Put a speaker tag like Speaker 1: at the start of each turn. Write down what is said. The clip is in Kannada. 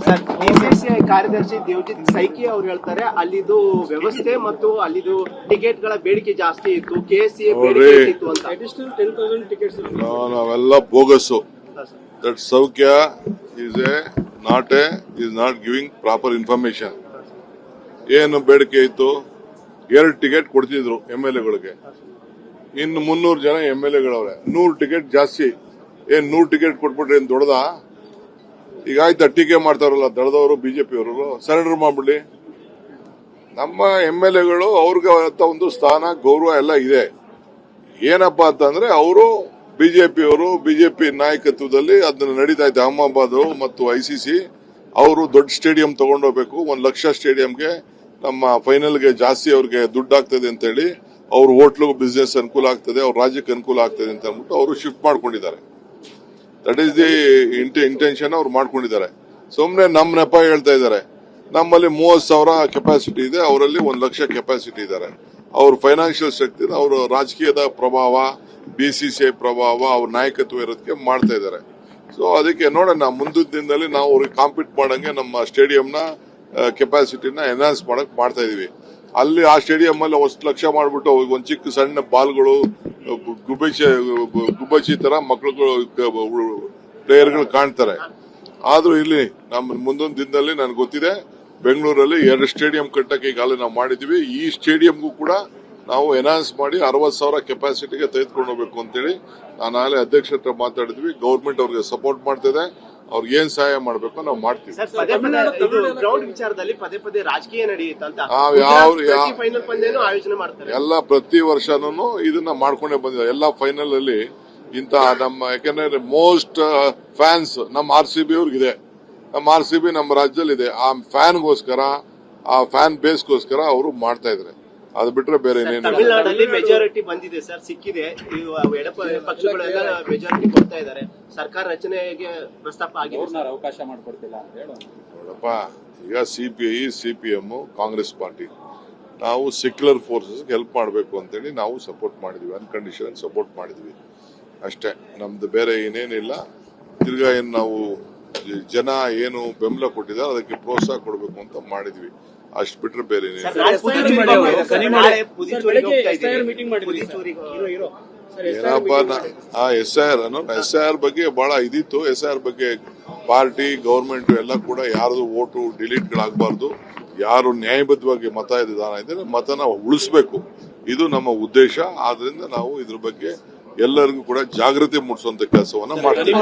Speaker 1: ಸರ್, ಬಿಸಿಸಿಐ ಕಾರ್ಯದರ್ಶಿ ದೇವಜಿತ್ ಸೈಕಿ ಅವರು ಹೇಳ್ತಾರೆ ಅಲ್ಲಿದು ವ್ಯವಸ್ಥೆ ಮತ್ತು ಅಲ್ಲಿದು ಟಿಕೆಟ್ ಗಳ ಬೇಡಿಕೆ ಜಾಸ್ತಿ ಇತ್ತು, ಕೆಎಸ್ಸಿಎ ಬೇಡಿಕೆ ಇತ್ತು ಅಂತ. ಅಡಿಷನಲ್ 10,000 ಟಿಕೆಟ್ಸ್
Speaker 2: ನಾವೆಲ್ಲ ಬೋಗಸ್ಸು. ದಟ್ ಸೌಖ್ಯ is not giving proper information. ಏನು ಬೇಡಿಕೆ ಇತ್ತು? 2 ಟಿಕೆಟ್ ಕೊಡ್ತಿದ್ರು MLAಗಳಿಗೆ. ಇನ್ನು 300 ಜನ MLAಗಳವ್ರೆ. 100 ಟಿಕೆಟ್ ಜಾಸ್ತಿ. 100 ಟಿಕೆಟ್ ಕೊಟ್ಬಿಟ್ರೆ ಏನ್ ದೊಡ್ಡದ? ಈಗ ಆಯ್ತಾ ಟೀಕೆ ಮಾಡ್ತಾರಲ್ಲ ದಳದವರು, ಬಿಜೆಪಿಯವರು, ಸರೆಂಡರ್ ಮಾಡ್ಬಿಡ್ಲಿ. ನಮ್ಮ MLAಗಳು ಅವ್ರಿಗೆ ಒಂದು ಸ್ಥಾನ, ಗೌರವ ಎಲ್ಲ ಇದೆ. ಏನಪ್ಪಾ ಅಂತಂದ್ರೆ ಅವರು ಬಿಜೆಪಿ ನಾಯಕತ್ವದಲ್ಲಿ ಅದನ್ನ ನಡೀತಾ ಇದೆ. ಅಹಮದಾಬಾದ್ ಮತ್ತು ICC ಅವರು ದೊಡ್ಡ ಸ್ಟೇಡಿಯಂ ತಗೊಂಡೋಗ್ಬೇಕು, 1 ಲಕ್ಷ ಸ್ಟೇಡಿಯಂಗೆ ನಮ್ಮ ಫೈನಲ್ಗೆ ಜಾಸ್ತಿ ಅವ್ರಿಗೆ ದುಡ್ಡು ಆಗ್ತದೆ ಅಂತ ಹೇಳಿ, ಅವ್ರ ಹೋಟ್ಲು ಬಿಸ್ನೆಸ್ ಅನುಕೂಲ ಆಗ್ತದೆ, ಅವ್ರ ರಾಜ್ಯಕ್ಕೆ ಅನುಕೂಲ ಆಗ್ತದೆ ಅಂತ ಅಂದ್ಬಿಟ್ಟು ಅವರು ಶಿಫ್ಟ್ ಮಾಡ್ಕೊಂಡಿದ್ದಾರೆ. ದಟ್ ಈಸ್ ದಿ ಇಂಟೆನ್ಷನ್ ಅವ್ರು ಮಾಡ್ಕೊಂಡಿದ್ದಾರೆ. ಸುಮ್ನೆ ನಮ್ ನೆಪ ಹೇಳ್ತಾ ಇದ್ದಾರೆ. ನಮ್ಮಲ್ಲಿ 30,000 ಕೆಪಾಸಿಟಿ ಇದೆ, ಅವರಲ್ಲಿ 1 ಲಕ್ಷ ಕೆಪಾಸಿಟಿ ಇದ್ದಾರೆ. ಅವ್ರ ಫೈನಾನ್ಷಿಯಲ್ ಶಕ್ತಿ, ಅವ್ರ ರಾಜಕೀಯದ ಪ್ರಭಾವ, BCCI ಪ್ರಭಾವ, ಅವ್ರ ನಾಯಕತ್ವ ಇರೋದಕ್ಕೆ ಮಾಡ್ತಾ ಇದ್ದಾರೆ. ಸೊ ಅದಕ್ಕೆ ನೋಡೋಣ, ಮುಂದಿನ ದಿನದಲ್ಲಿ ನಾವು ಅವ್ರಿಗೆ ಕಾಂಪೀಟ್ ಮಾಡಂಗೆ ನಮ್ಮ ಸ್ಟೇಡಿಯಂನ ಕೆಪಾಸಿಟಿನ ಎನ್ಹಾನ್ಸ್ ಮಾಡಕ್ ಮಾಡ್ತಾ ಇದೀವಿ. ಅಲ್ಲಿ ಆ ಸ್ಟೇಡಿಯಂ ಅಲ್ಲಿ 1 ಲಕ್ಷ ಮಾಡ್ಬಿಟ್ಟು ಒಂದ್ ಚಿಕ್ಕ ಸಣ್ಣ ಬಾಲ್ಗಳು, ಗುಬ್ಬಚ್ಚಿ ತರ ಮಕ್ಕಳುಗಳು, ಪ್ಲೇಯರ್ಗಳು ಕಾಣ್ತಾರೆ. ಆದ್ರೂ ಇಲ್ಲಿ ನಮ್ಮ ಮುಂದಿನ ದಿನದಲ್ಲಿ ನನ್ಗೆ ಗೊತ್ತಿದೆ, ಬೆಂಗಳೂರಲ್ಲಿ 2 ಸ್ಟೇಡಿಯಂ ಕಟ್ಟಕ್ಕೆ ಈಗಾಗಲೇ ನಾವು ಮಾಡಿದೀವಿ. ಈ ಸ್ಟೇಡಿಯಂಗೂ ಕೂಡ ನಾವು ಎನ್ಹಾನ್ಸ್ ಮಾಡಿ 60,000 ಕೆಪಾಸಿಟಿಗೆ ತೆಗೆದುಕೊಂಡು ಹೋಗ್ಬೇಕು ಅಂತೇಳಿ ನಾನು ಆಗಲೇ ಅಧ್ಯಕ್ಷರ ಹತ್ರ ಮಾತಾಡಿದ್ವಿ. ಗೌರ್ಮೆಂಟ್ ಅವ್ರಿಗೆ ಸಪೋರ್ಟ್ ಮಾಡ್ತಿದೆ. ಅವ್ರಿಗೆ ಏನ್ ಸಹಾಯ ಮಾಡ್ಬೇಕು ನಾವು ಮಾಡ್ತೀವಿ.
Speaker 1: ರಾಜಕೀಯ ನಡೆಯುತ್ತಂತ
Speaker 2: ಎಲ್ಲ ಪ್ರತಿ ವರ್ಷನೂ ಇದನ್ನ ಮಾಡ್ಕೊಂಡೇ ಬಂದಿದೆ. ಎಲ್ಲ ಫೈನಲ್ ಅಲ್ಲಿ ಇಂತ ನಮ್ಮ, ಯಾಕಂದ್ರೆ ಮೋಸ್ಟ್ ಫ್ಯಾನ್ಸ್ ನಮ್ಮ RCB ಅವ್ರಿಗಿದೆ. ನಮ್ಮ RCB ನಮ್ಮ ರಾಜ್ಯದಲ್ಲಿ ಇದೆ. ಆ ಫ್ಯಾನ್ಗೋಸ್ಕರ, ಆ ಫ್ಯಾನ್ ಬೇಸ್ಗೋಸ್ಕರ ಅವರು ಮಾಡ್ತಾ ಇದ್ದಾರೆ. ಅದು ಬಿಟ್ರೆ ಬೇರೆ ಏನೇನು.
Speaker 1: ತಮಿಳುನಾಡಲ್ಲಿ ಮೆಜಾರಿಟಿ ಬಂದಿದೆ ಸರ್, ಸಿಕ್ಕಿದೆ. ಎಡ ಪಕ್ಷಗಳೆಲ್ಲ ಮೆಜಾರಿಟಿ ಕೊಡ್ತಾ ಇದ್ದಾರೆ. ಸರ್ಕಾರ ರಚನೆಗೆ ಪ್ರಸ್ತಾಪ ಆಗಿದೆ,
Speaker 3: ಅವಕಾಶ ಮಾಡಿಕೊಡ್ತಿಲ್ಲ ಅಂತ ಹೇಳಿ.
Speaker 2: ನೋಡಪ್ಪ, ಈಗ CPI, CPM, ಕಾಂಗ್ರೆಸ್ ಪಾರ್ಟಿ, ನಾವು ಸೆಕ್ಯುಲರ್ ಫೋರ್ಸಸ್ ಹೆಲ್ಪ್ ಮಾಡಬೇಕು ಅಂತೇಳಿ ನಾವು ಸಪೋರ್ಟ್ ಮಾಡಿದ್ವಿ, ಅನ್ಕಂಡೀಷನಲ್ ಸಪೋರ್ಟ್ ಮಾಡಿದ್ವಿ ಅಷ್ಟೇ. ನಮ್ದು ಬೇರೆ ಏನೇನಿಲ್ಲ. ತಿರ್ಗಾ ಏನು ನಾವು ಜನ ಏನು ಬೆಂಬಲ ಕೊಟ್ಟಿದ್ದಾರೆ ಅದಕ್ಕೆ ಪ್ರೋತ್ಸಾಹ ಕೊಡಬೇಕು ಅಂತ ಮಾಡಿದ್ವಿ. ಅಷ್ಟು ಬಿಟ್ರೆ ಬೇರೆ ಏನಪ್ಪ, SIR ಬಗ್ಗೆ ಬಹಳ ಇದಿತ್ತು. SIR ಬಗ್ಗೆ ಪಾರ್ಟಿ, ಗವರ್ಮೆಂಟ್ ಎಲ್ಲ ಕೂಡ ಯಾರ್ದು ವೋಟು ಡಿಲೀಟ್ಗಳಾಗಬಾರ್ದು. ಯಾರು ನ್ಯಾಯಬದ್ಧವಾಗಿ ಮತ ಇದ್ದಾರೆ ಮತನ ಉಳಿಸಬೇಕು, ಇದು ನಮ್ಮ ಉದ್ದೇಶ. ಆದ್ರಿಂದ ನಾವು ಇದ್ರ ಬಗ್ಗೆ ಎಲ್ಲರಿಗೂ ಕೂಡ ಜಾಗೃತಿ ಮೂಡಿಸುವಂತ ಕೆಲಸವನ್ನ ಮಾಡ್ತೀವಿ.